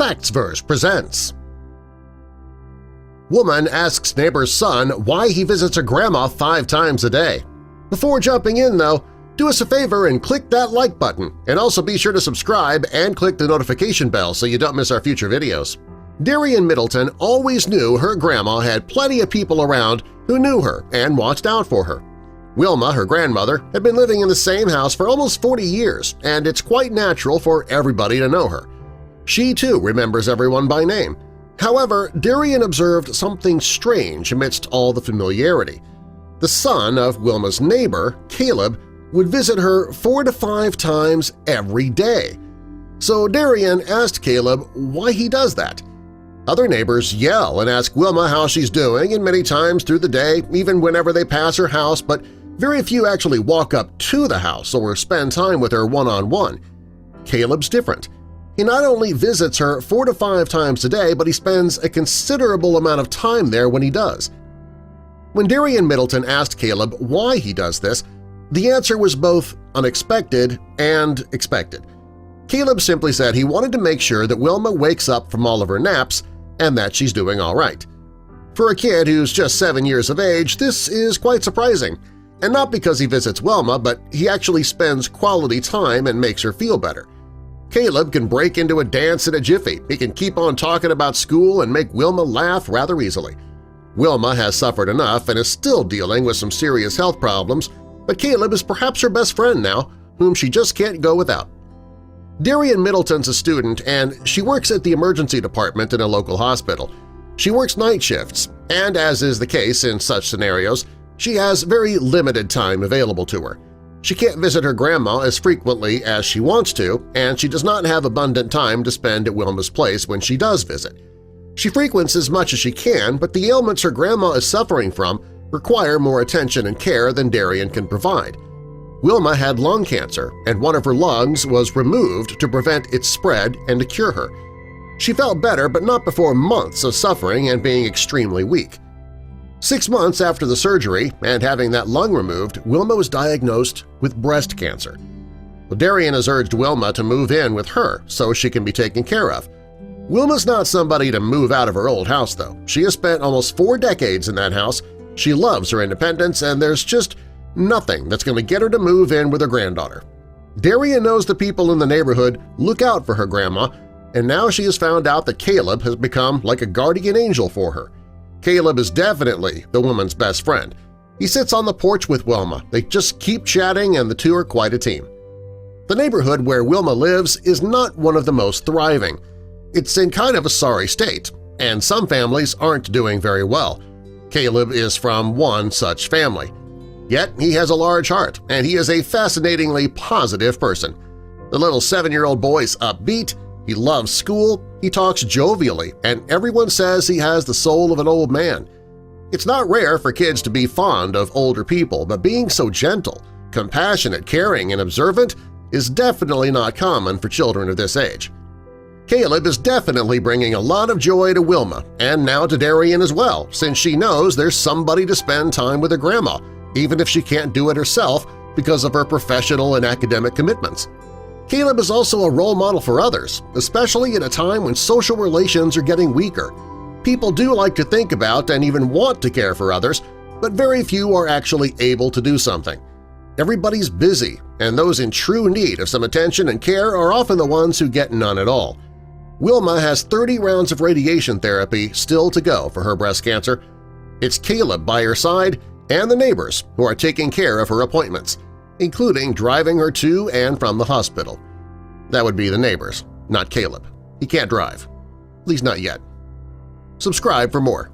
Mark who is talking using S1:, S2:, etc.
S1: FactsVerse presents. Woman asks neighbor's son why he visits her grandma 5 times a day. Before jumping in, though, do us a favor and click that like button, and also be sure to subscribe and click the notification bell so you don't miss our future videos. Darian Middleton always knew her grandma had plenty of people around who knew her and watched out for her. Wilma, her grandmother, had been living in the same house for almost 40 years, and it's quite natural for everybody to know her. She, too, remembers everyone by name. However, Darian observed something strange amidst all the familiarity. The son of Wilma's neighbor, Caleb, would visit her 4 to 5 times every day. So Darian asked Caleb why he does that. Other neighbors yell and ask Wilma how she's doing, and many times through the day, even whenever they pass her house, but very few actually walk up to the house or spend time with her one-on-one. Caleb's different. He not only visits her 4 to 5 times a day, but he spends a considerable amount of time there when he does. When Darian Middleton asked Caleb why he does this, the answer was both unexpected and expected. Caleb simply said he wanted to make sure that Wilma wakes up from all of her naps and that she's doing all right. For a kid who's just 7 years of age, this is quite surprising, and not because he visits Wilma, but he actually spends quality time and makes her feel better. Caleb can break into a dance in a jiffy, he can keep on talking about school and make Wilma laugh rather easily. Wilma has suffered enough and is still dealing with some serious health problems, but Caleb is perhaps her best friend now, whom she just can't go without. Darian Middleton's a student, and she works at the emergency department in a local hospital. She works night shifts, and as is the case in such scenarios, she has very limited time available to her. She can't visit her grandma as frequently as she wants to, and she does not have abundant time to spend at Wilma's place when she does visit. She frequents as much as she can, but the ailments her grandma is suffering from require more attention and care than Darian can provide. Wilma had lung cancer, and one of her lungs was removed to prevent its spread and to cure her. She felt better, but not before months of suffering and being extremely weak. 6 months after the surgery and having that lung removed, Wilma was diagnosed with breast cancer. Darian has urged Wilma to move in with her so she can be taken care of. Wilma's not somebody to move out of her old house, though. She has spent almost 4 decades in that house. She loves her independence, and there's just nothing that's going to get her to move in with her granddaughter. Darian knows the people in the neighborhood look out for her grandma, and now she has found out that Caleb has become like a guardian angel for her. Caleb is definitely the woman's best friend. He sits on the porch with Wilma. They just keep chatting, and the two are quite a team. The neighborhood where Wilma lives is not one of the most thriving. It's in kind of a sorry state, and some families aren't doing very well. Caleb is from one such family. Yet he has a large heart, and he is a fascinatingly positive person. The little 7-year-old boy's upbeat, he loves school, he talks jovially, and everyone says he has the soul of an old man. It's not rare for kids to be fond of older people, but being so gentle, compassionate, caring, and observant is definitely not common for children of this age. Caleb is definitely bringing a lot of joy to Wilma, and now to Darian as well, since she knows there's somebody to spend time with her grandma, even if she can't do it herself because of her professional and academic commitments. Caleb is also a role model for others, especially at a time when social relations are getting weaker. People do like to think about and even want to care for others, but very few are actually able to do something. Everybody's busy, and those in true need of some attention and care are often the ones who get none at all. Wilma has 30 rounds of radiation therapy still to go for her breast cancer. It's Caleb by her side and the neighbors who are taking care of her appointments, including driving her to and from the hospital. That would be the neighbors, not Caleb. He can't drive. At least not yet. Subscribe for more.